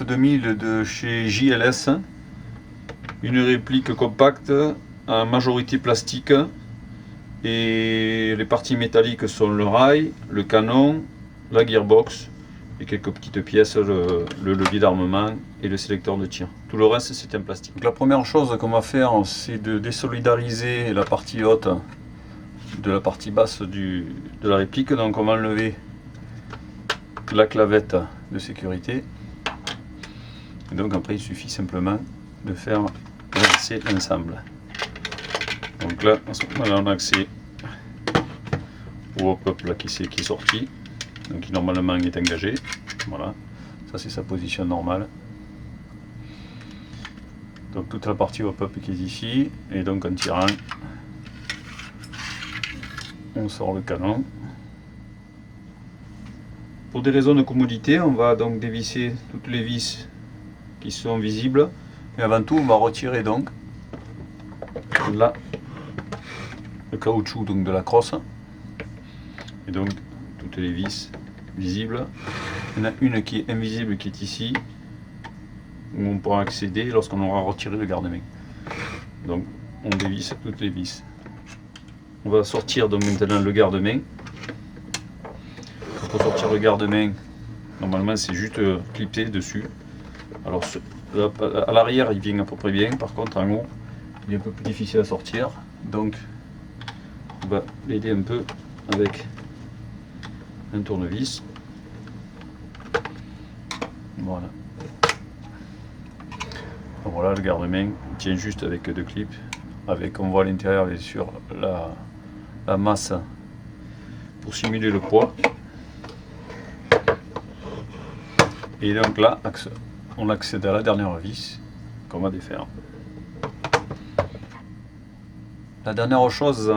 F2000 de chez JLS, une réplique compacte en majorité plastique, et les parties métalliques sont le rail, le canon, la gearbox et quelques petites pièces, le levier d'armement et le sélecteur de tir. Tout le reste c'est en plastique. Donc la première chose qu'on va faire, c'est de désolidariser la partie haute de la partie basse de la réplique. Donc on va enlever la clavette de sécurité. Et donc après il suffit simplement de faire avancer l'ensemble. Donc là, à ce moment-là, on a accès au hop-up là qui est sorti, donc qui normalement est engagé. Voilà, ça c'est sa position normale. Donc toute la partie hop-up qui est ici, et donc en tirant, on sort le canon. Pour des raisons de commodité, on va donc dévisser toutes les vis qui sont visibles, et avant tout on va retirer donc là le caoutchouc donc de la crosse, et donc toutes les vis visibles. Il y en a une qui est invisible qui est ici, où on pourra accéder lorsqu'on aura retiré le garde-main. Donc on dévisse toutes les vis. On va sortir donc maintenant le garde-main. Pour sortir le garde-main, normalement c'est juste clipper dessus. Alors à l'arrière il vient à peu près bien, par contre en haut il est un peu plus difficile à sortir. Donc on va l'aider un peu avec un tournevis. Voilà. Voilà, le garde-main tient juste avec deux clips. Avec, on voit à l'intérieur bien sûr la masse pour simuler le poids. Et donc là, on accède à la dernière vis qu'on va défaire. La dernière chose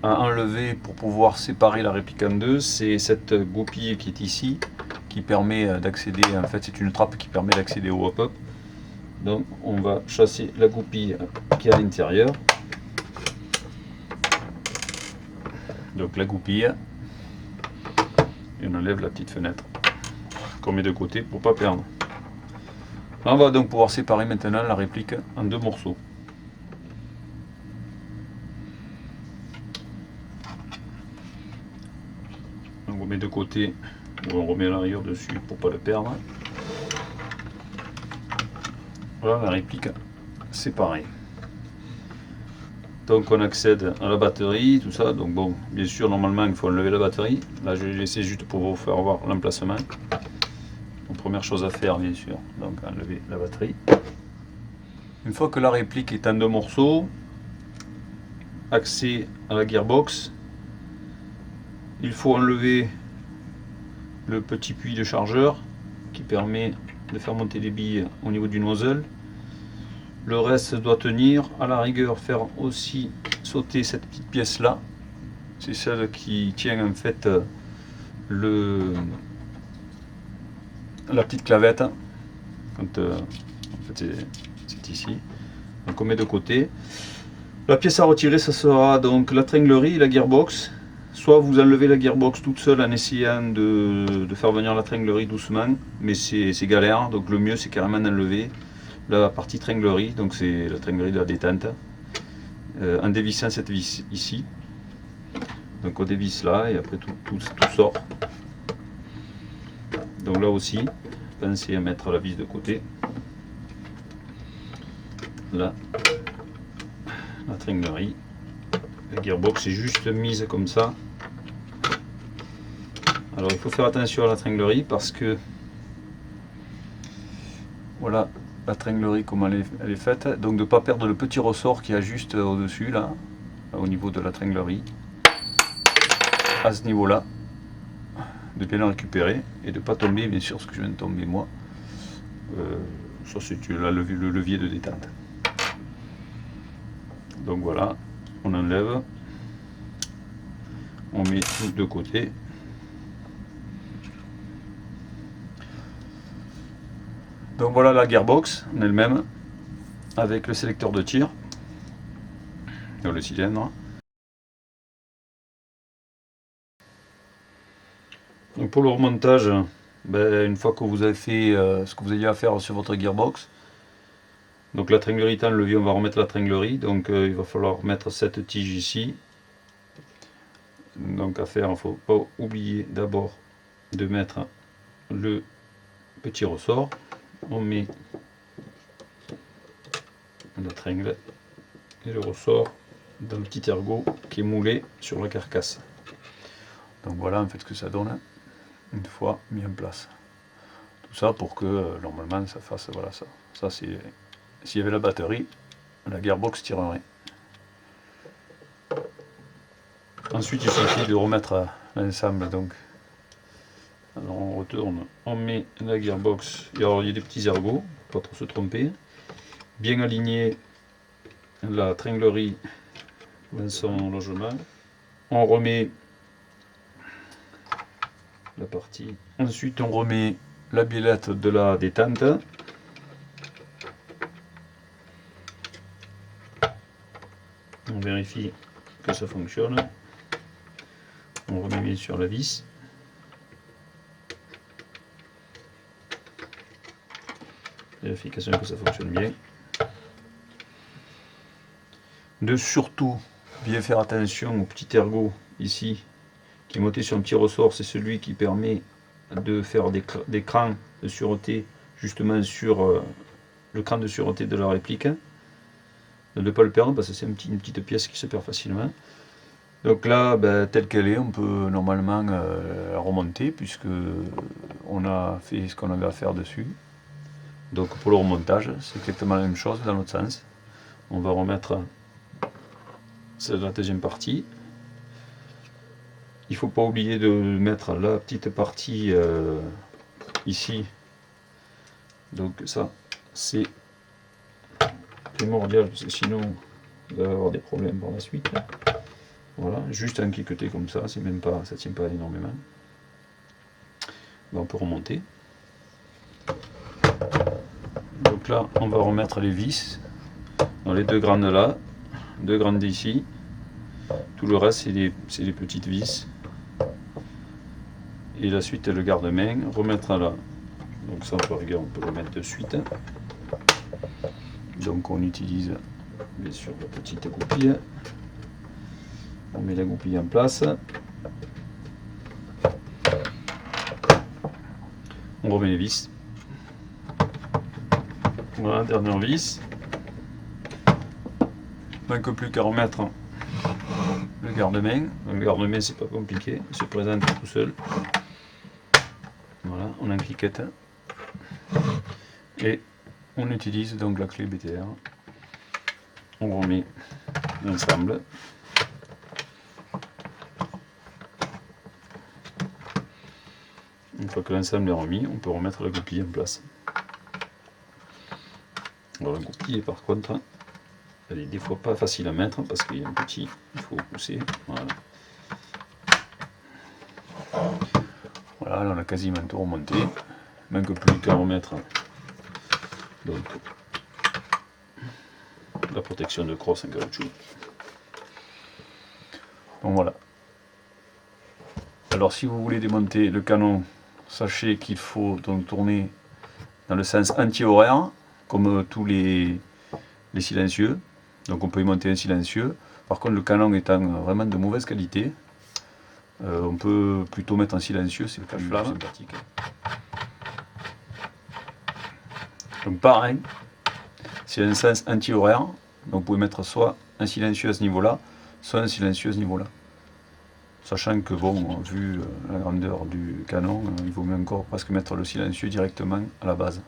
à enlever pour pouvoir séparer la réplique en deux, c'est cette goupille qui est ici, qui permet d'accéder, en fait c'est une trappe qui permet d'accéder au hop-up. Donc on va chasser la goupille qui est à l'intérieur. Donc la goupille, et on enlève la petite fenêtre qu'on met de côté pour ne pas perdre. Là, on va donc pouvoir séparer maintenant la réplique en deux morceaux. On remet de côté, ou on remet la rayure dessus pour ne pas le perdre. Voilà la réplique séparée. Donc on accède à la batterie, tout ça. Donc bon, bien sûr normalement il faut enlever la batterie. Là je l'ai laissé juste pour vous faire voir l'emplacement. Donc, première chose à faire bien sûr, donc enlever la batterie. Une fois que la réplique est en deux morceaux, accès à la gearbox. Il faut enlever le petit puits de chargeur qui permet de faire monter les billes au niveau du nozzle. Le reste doit tenir. À la rigueur, faire aussi sauter cette petite pièce là. C'est celle qui tient en fait la petite clavette. Quand, en fait c'est ici. Donc on met de côté. La pièce à retirer, ça sera donc la tringlerie et la gearbox. Soit vous enlevez la gearbox toute seule en essayant de faire venir la tringlerie doucement, mais c'est galère, donc le mieux c'est carrément d'enlever la partie tringlerie, donc c'est la tringlerie de la détente, en dévissant cette vis ici. Donc on dévisse là et après tout sort. Donc là aussi, pensez à mettre la vis de côté. Là, la tringlerie. La gearbox est juste mise comme ça. Alors il faut faire attention à la tringlerie parce que voilà la tringlerie comment elle est faite. Donc de ne pas perdre le petit ressort qui a juste au-dessus là, au niveau de la tringlerie. À ce niveau-là, de bien le récupérer et de ne pas tomber bien sûr ce que je viens de tomber moi. Ça c'est le levier de détente. Donc voilà, on enlève, on met tout de côté. Donc voilà la gearbox en elle-même avec le sélecteur de tir, dans le cylindre. Donc pour le remontage, ben, une fois que vous avez fait ce que vous aviez à faire sur votre gearbox, donc la tringlerie étant levier, on va remettre la tringlerie, donc il va falloir mettre cette tige ici. Donc à faire, il ne faut pas oublier d'abord de mettre le petit ressort. On met la tringle et le ressort dans le petit ergot qui est moulé sur la carcasse. Donc voilà en fait ce que ça donne une fois mis en place. Tout ça pour que normalement ça fasse, voilà ça. Ça c'est, s'il y avait la batterie, la gearbox tirerait. Ensuite il suffit de remettre l'ensemble, donc alors on retourne, on met la gearbox, alors il y a des petits ergots, pas trop se tromper, bien aligner la tringlerie dans son logement, on remet la partie, ensuite on remet la biellette de la détente, on vérifie que ça fonctionne, on remet bien sûr la vis, vérification que ça fonctionne bien, de surtout bien faire attention au petit ergot ici qui est monté sur un petit ressort, c'est celui qui permet de faire des crans de sûreté justement sur le cran de sûreté de la réplique, de ne pas le perdre parce que c'est une petite pièce qui se perd facilement. Donc là, ben, telle qu'elle est, on peut normalement la remonter puisque on a fait ce qu'on avait à faire dessus. Donc pour le remontage, c'est exactement la même chose dans l'autre sens. On va remettre la deuxième partie. Il ne faut pas oublier de mettre la petite partie ici. Donc ça, c'est primordial parce que sinon vous allez avoir des problèmes par la suite. Voilà, juste un cliqueté comme ça, c'est même pas, ça tient pas énormément. Ben, on peut remonter. Donc là, on va remettre les vis dans les deux grandes là, deux grandes ici. Tout le reste, c'est des petites vis. Et la suite, le garde-main, remettre là. Donc ça, on peut le mettre de suite. Donc on utilise bien sûr la petite goupille. On met la goupille en place. On remet les vis. Voilà, dernière vis. Manque plus qu'à remettre le garde-main. Le garde-main, c'est pas compliqué, il se présente tout seul. Voilà, on en cliquette. Et on utilise donc la clé BTR. On remet l'ensemble. Une fois que l'ensemble est remis, on peut remettre la goupille en place. Alors la goupille, par contre, elle est des fois pas facile à mettre parce qu'il y a un petit, il faut pousser. Voilà. Voilà, là on a quasiment tout remonté. Il manque plus qu'à remettre donc la protection de crosse en caoutchouc. Donc voilà. Alors si vous voulez démonter le canon, sachez qu'il faut donc tourner dans le sens anti-horaire, comme tous les silencieux. Donc on peut y monter un silencieux. Par contre le canon étant vraiment de mauvaise qualité, on peut plutôt mettre un silencieux, c'est plus sympathique. Donc pareil, c'est un sens anti-horaire, donc vous pouvez mettre soit un silencieux à ce niveau-là, soit un silencieux à ce niveau-là. Sachant que bon, vu la grandeur du canon, il vaut mieux encore presque mettre le silencieux directement à la base.